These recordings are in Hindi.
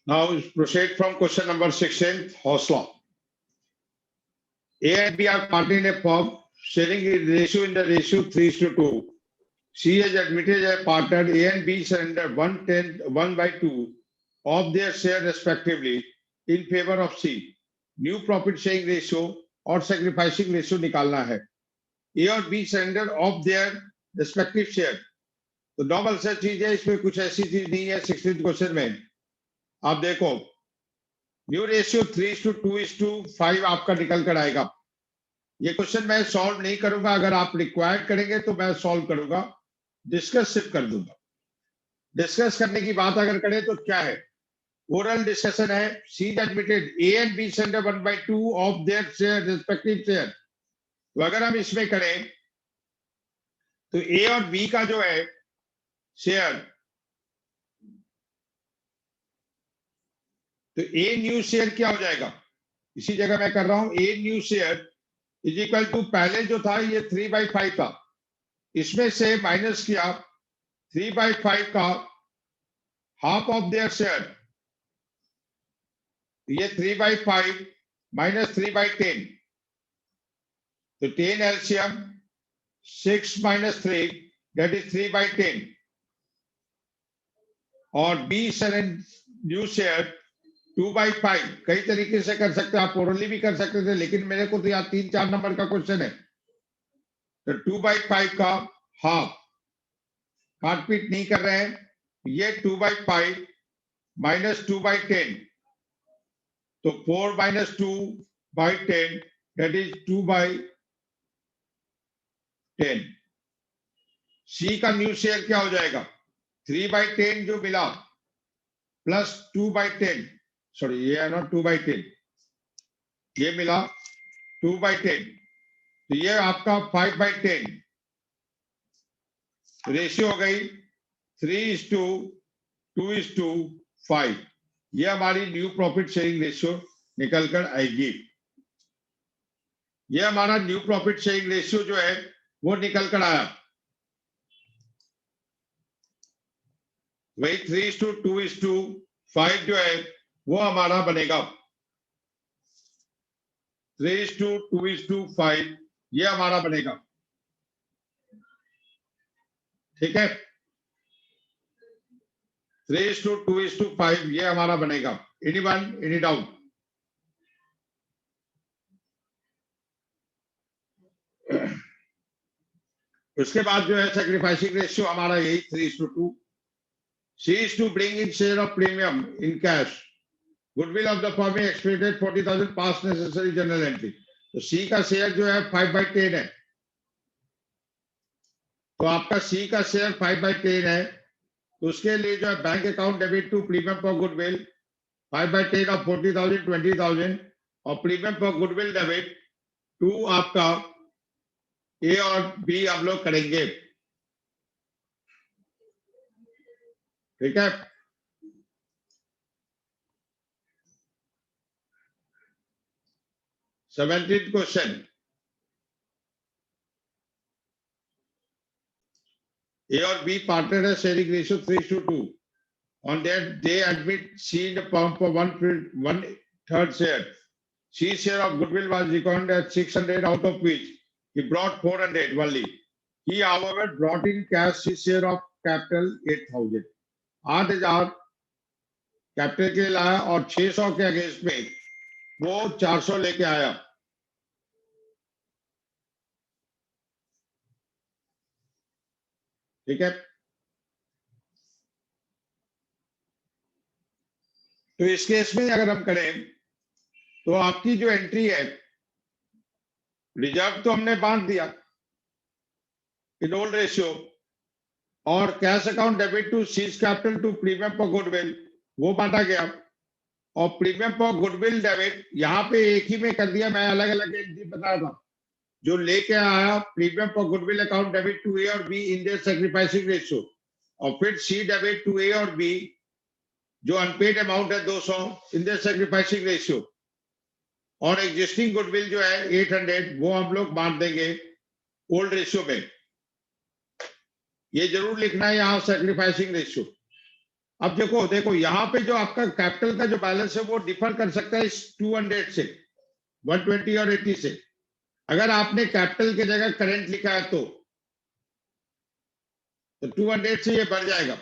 Now proceed from question number 16, Hosla. A and B are partnering in a firm, sharing a ratio in the ratio 3:2. C has admitted a partner. A and B surrender 1/2 of their share respectively in favor of C. New profit sharing ratio और sacrificing ratio निकालना है. A और B surrender of their respective share. तो नॉर्मल से चीज है, इसमें कुछ ऐसी चीज नहीं है. 16th क्वेश्चन में आप देखो, न्यू रेशियो 3:2:5 आपका निकल कर आएगा. ये क्वेश्चन मैं सॉल्व नहीं करूंगा, अगर आप रिक्वायर्ड करेंगे तो मैं सॉल्व करूंगा, डिस्कस सिर्फ कर दूंगा. डिस्कस करने की बात अगर करें तो क्या है, ओरल डिस्कशन है. C admitted A and B surrender 1/2 of their share respective share. तो अगर हम इसमें करें तो ए और बी का जो है शेयर, तो ए न्यू शेयर क्या हो जाएगा, इसी जगह मैं कर रहा हूं. A new share is equal to, पहले जो था ये 3/5 था, इसमें से माइनस किया 3/5 का हाफ ऑफ देयर शेयर. ये 3/5 माइनस 3/10, तो 10 एलसीएम 6 माइनस 3 दैट इज 3/10. और बी न्यू शेयर 2/5. कई तरीके से कर सकते हैं, आप ओरली भी कर सकते थे, लेकिन मेरे को तो यहाँ 3-4 नंबर का क्वेश्चन है. तो 2/5 का हाफ, काटपीट नहीं कर रहे हैं. ये 2/5 माइनस 2/10, तो 4 माइनस 2/10 दैट इज 2/10. सी का न्यू शेयर क्या हो जाएगा, 3/10 जो मिला प्लस 2/10, सॉरी ये है ना 2/10, ये मिला 2/10, तो ये आपका 5/10. रेशियो हो गई 3:2:5. ये हमारी न्यू प्रॉफिट शेयरिंग रेशियो निकल कर आएगी. ये हमारा न्यू प्रॉफिट शेयरिंग रेशियो जो है वो निकल कर आया. वही 3:2:5 जो है वो हमारा बनेगा 3:2:5. ये हमारा बनेगा, ठीक है. 3:2:5 ये हमारा बनेगा. Anyone, any doubt? उसके बाद जो है सैक्रिफाइसिंग रेशियो हमारा यही 3:2. C is to bring in share of premium in cash. Goodwill of the firm is expected 40,000 past necessary journal entry. तो C का शेयर जो है 5/10 है. तो आपका C का शेयर 5/10 है, तो उसके लिए जो है bank account debit to premium for goodwill 5/10 of 40,000 20,000, और premium for goodwill debit to आपका ए और बी हम लोग करेंगे, ठीक है. Seventeenth question, A or B partner has sharing ratio 3:2. On that, they admit C in the firm for 1/3 share. C's share of goodwill was reckoned at 600, out of which he brought 400 only. He, however, brought in cash his share of capital 8,000. 8,000 capital के लाया और 600 के अगेंस्ट में वो 400 लेके आया. ठीक है. तो इस केस में अगर हम करें तो आपकी जो एंट्री है, रिजर्व तो हमने बांट दिया इन ओल्ड रेशियो, और cash account debit to C's capital to premium for goodwill वो बांटा गया, और प्रीमियम फॉर गुडविल डेबिट यहाँ पे एक ही में कर दिया. मैं अलग अलग एंट्री बताया था. जो लेके आया premium for goodwill account debit to A और B in their sacrificing ratio, और फिर सी डेबिट टू ए और बी जो अनपेड अमाउंट है 200 इन देयर सैक्रिफाइसिंग रेशियो, और एग्जिस्टिंग गुडविल जो है 800 वो हम लोग बांट देंगे ओल्ड रेशियो में. ये जरूर लिखना है यहाँ सैक्रिफाइसिंग रेशियो. अब देखो देखो यहाँ पे जो आपका कैपिटल का जो बैलेंस है वो डिफर कर सकता है इस 200 से, 120 और 80 से। अगर आपने कैपिटल की जगह करंट लिखा है तो 200 से ये बढ़ जाएगा।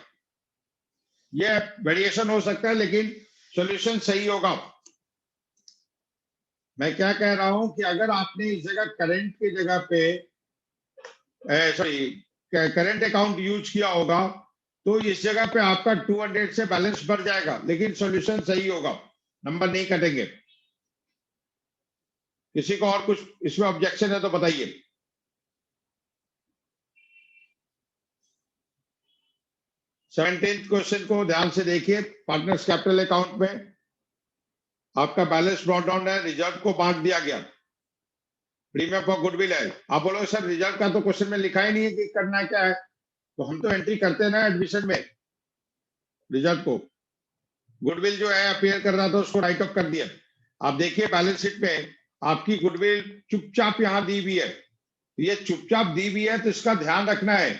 ये वेरिएशन हो सकता है लेकिन सॉल्यूशन सही होगा। मैं क्या कह रहा हूं कि अगर आपने इस जगह करंट की जगह पे सॉरी करंट अकाउंट यूज किया होगा तो इस जगह पे आपका 200 से बैलेंस बढ़ जाएगा लेकिन सॉल्यूशन सही होगा, नंबर नहीं कटेंगे। किसी को और कुछ इसमें ऑब्जेक्शन है तो बताइए। 17th क्वेश्चन को ध्यान से देखिए। पार्टनर्स कैपिटल अकाउंट में आपका बैलेंस ब्रॉट डाउन है, रिजर्व को बांट दिया गया, प्रीमियम फॉर गुडविल है। आप बोलो सर रिजर्व का तो क्वेश्चन में लिखा ही नहीं है कि करना क्या है, तो हम तो एंट्री करते हैं ना एडमिशन में रिजर्व को। गुडविल जो है अपीयर कर रहा था उसको राइट ऑफ कर दिया। आप देखिए बैलेंस शीट में आपकी गुडविल चुपचाप यहां दी हुई है, ये चुपचाप दी हुई है तो इसका ध्यान रखना है।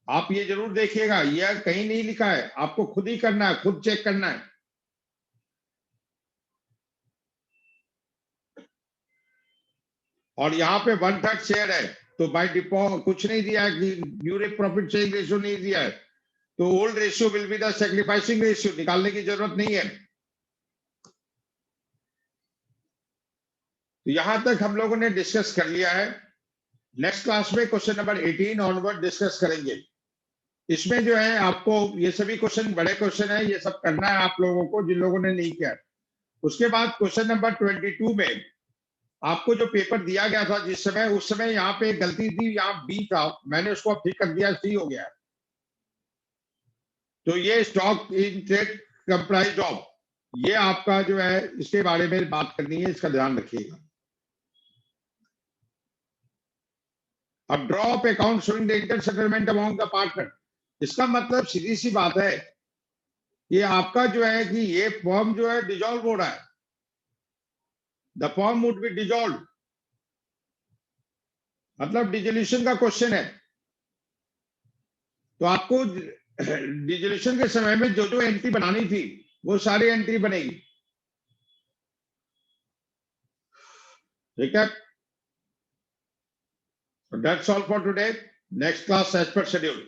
आप ये जरूर देखिएगा, यह कहीं नहीं लिखा है, आपको खुद ही करना है, खुद चेक करना है। और यहाँ पे 1/3 शेयर है तो बाय डिफॉल्ट कुछ नहीं दिया है कि न्यू प्रॉफिट शेयरिंग रेशियो नहीं दिया है, तो old ratio will be the sacrificing ratio, निकालने की जरूरत नहीं है। तो यहां तक हम लोगों ने डिस्कस कर लिया है। नेक्स्ट क्लास में क्वेश्चन नंबर 18 ऑनवर्ड डिस्कस करेंगे। इसमें जो है आपको ये सभी क्वेश्चन बड़े क्वेश्चन है, ये सब करना है आप लोगों को जिन लोगों ने नहीं किया। उसके बाद क्वेश्चन नंबर 22 में आपको जो पेपर दिया गया था जिस समय, उस समय यहाँ पे गलती थी, यहाँ बी था, मैंने उसको ठीक कर दिया, सी हो गया। तो ये stock in trade comprise of, ये आपका जो है इसके बारे में बात करनी है, इसका ध्यान रखिएगा। अब draw of account showing the inter settlement amount the partner, इसका मतलब सीधी सी बात है, ये आपका जो है कि ये फॉर्म जो है डिजॉल्व हो रहा है, the form would be dissolve, मतलब डिजोल्यूशन का क्वेश्चन है। तो आपको डिजोल्यूशन के समय में जो जो एंट्री बनानी थी वो सारी एंट्री बनेगी, ठीक है। That's all for today, next class as per schedule.